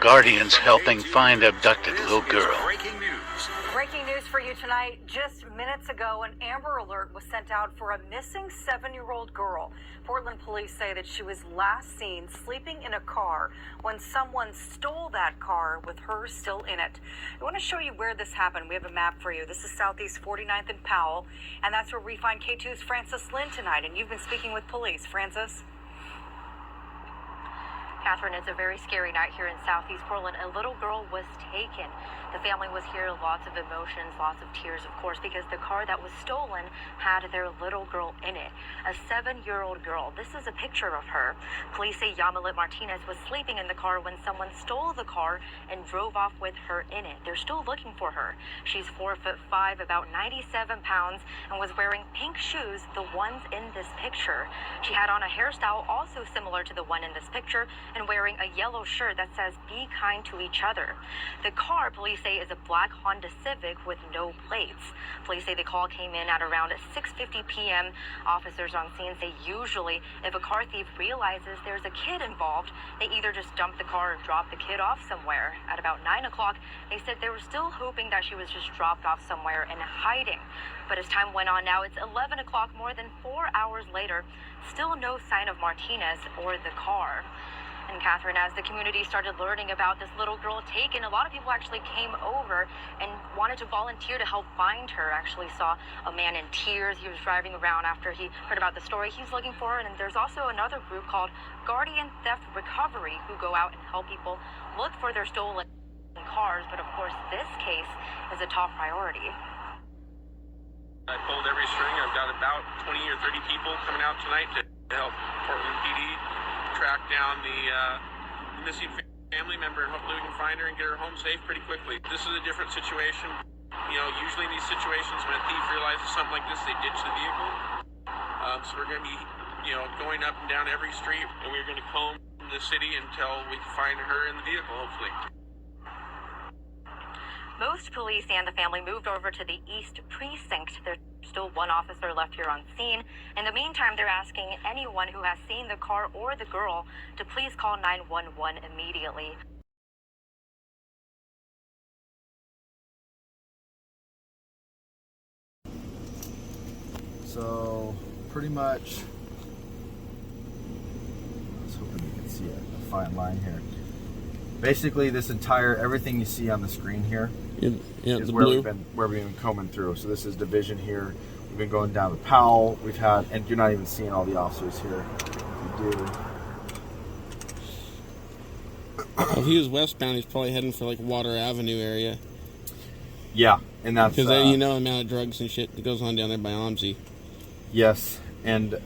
Guardians helping find abducted little girl. Breaking news for you tonight. Just minutes ago, an Amber Alert was sent out for a missing 7-year-old girl. Portland police say that she was last seen sleeping in a car when someone stole that car with her still in it. I want to show you where this happened. We have a map for you. This is Southeast 49th and Powell, and that's where we find K2's Francis Lynn tonight. And you've been speaking with police. Francis? Catherine, it's a very scary night here in Southeast Portland. A little girl was taken. The family was here, lots of emotions, lots of tears, of course, because the car that was stolen had their little girl in it, a 7-year-old girl. This is a picture of her. Police say Yamilet Martinez was sleeping in the car when someone stole the car and drove off with her in it. They're still looking for her. She's 4'5", about 97 pounds, and was wearing pink shoes, the ones in this picture. She had on a hairstyle also similar to the one in this picture, and wearing a yellow shirt that says "Be kind to each other." The car, police say, is a black Honda Civic with no plates. Police say the call came in at around 6:50 p.m. Officers on scene say usually if a car thief realizes there's a kid involved, they either just dump the car or drop the kid off somewhere. At about 9 o'clock, they said they were still hoping that she was just dropped off somewhere and hiding. But as time went on, now it's 11 o'clock, more than 4 hours later, still no sign of Martinez or the car. And Catherine, as the community started learning about this little girl taken, a lot of people actually came over and wanted to volunteer to help find her. Actually saw a man in tears. He was driving around after he heard about the story. He's looking for her. And there's also another group called Guardian Theft Recovery who go out and help people look for their stolen cars. But of course, this case is a top priority. I pulled every string. I've got about 20 or 30 people coming out tonight to help Portland PD track down the missing family member, and hopefully we can find her and get her home safe pretty quickly. This is a different situation. You know, usually in these situations when a thief realizes something like this, they ditch the vehicle. So we're going to be, going up and down every street, and we're going to comb the city until we can find her in the vehicle, hopefully. Most police and the family moved over to the East Precinct. There's still one officer left here on scene. In the meantime, they're asking anyone who has seen the car or the girl to please call 911 immediately. So, pretty much, I was hoping you could see a fine line here. Basically, this entire, everything you see on the screen here is where we've been combing through. So this is Division here. We've been going down to Powell. We've had, and you're not even seeing all the officers here. You do. If he was westbound, he's probably heading for like Water Avenue area. Yeah, and that's because the amount of drugs and shit that goes on down there by OMSI. Yes, and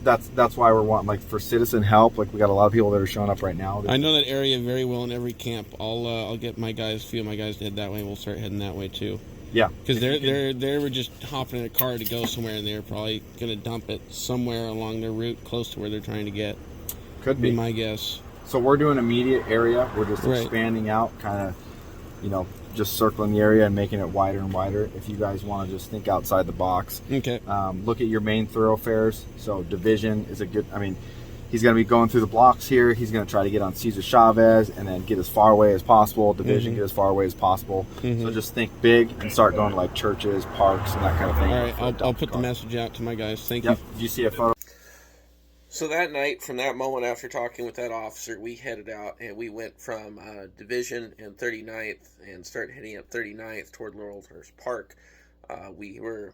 that's why we're wanting, like, for citizen help. Like, we got a lot of people that are showing up right now. I know that area very well in every camp. I'll get my guys, a few of my guys to head that way, and we'll start heading that way too. Yeah, because they were just hopping in a car to go somewhere, and they're probably gonna dump it somewhere along their route close to where they're trying to get. Could be my guess. So we're doing immediate area. We're just expanding out, kind of, just circling the area and making it wider and wider. If you guys want to just think outside the box, okay. Look at your main thoroughfares. So Division is a good. He's going to be going through the blocks here. He's going to try to get on Cesar Chavez and then get as far away as possible. Division, get as far away as possible. So just think big and start going to like churches, parks, and that kind of thing. All right, I'll put the message out to my guys. Thank you. If you see a photo. So that night, from that moment after talking with that officer, we headed out and we went from Division and 39th and started heading up 39th toward Laurelhurst Park. We were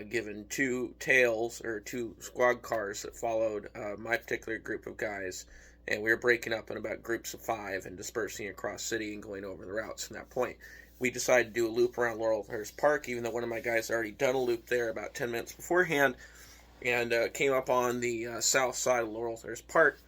given two tails, or two squad cars that followed my particular group of guys, and we were breaking up in about groups of 5 and dispersing across city and going over the routes from that point. We decided to do a loop around Laurelhurst Park, even though one of my guys had already done a loop there about 10 minutes beforehand, and came up on the south side of Laurelhurst Park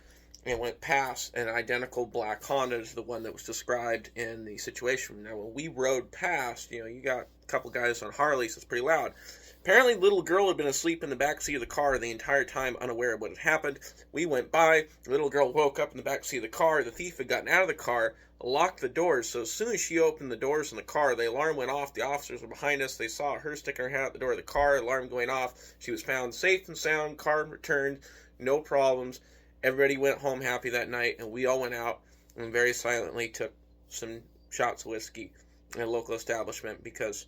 and went past an identical black Honda to the one that was described in the situation. Now, when we rode past, you got a couple guys on Harleys, it's pretty loud. Apparently, the little girl had been asleep in the backseat of the car the entire time, unaware of what had happened. We went by, the little girl woke up in the backseat of the car, the thief had gotten out of the car, locked the doors, so as soon as she opened the doors in the car, the alarm went off, the officers were behind us, they saw her sticking her head out the door of the car, alarm going off, she was found safe and sound, car returned, no problems, everybody went home happy that night, and we all went out and very silently took some shots of whiskey in a local establishment because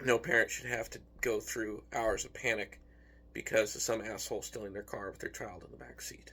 no parent should have to go through hours of panic because of some asshole stealing their car with their child in the back seat.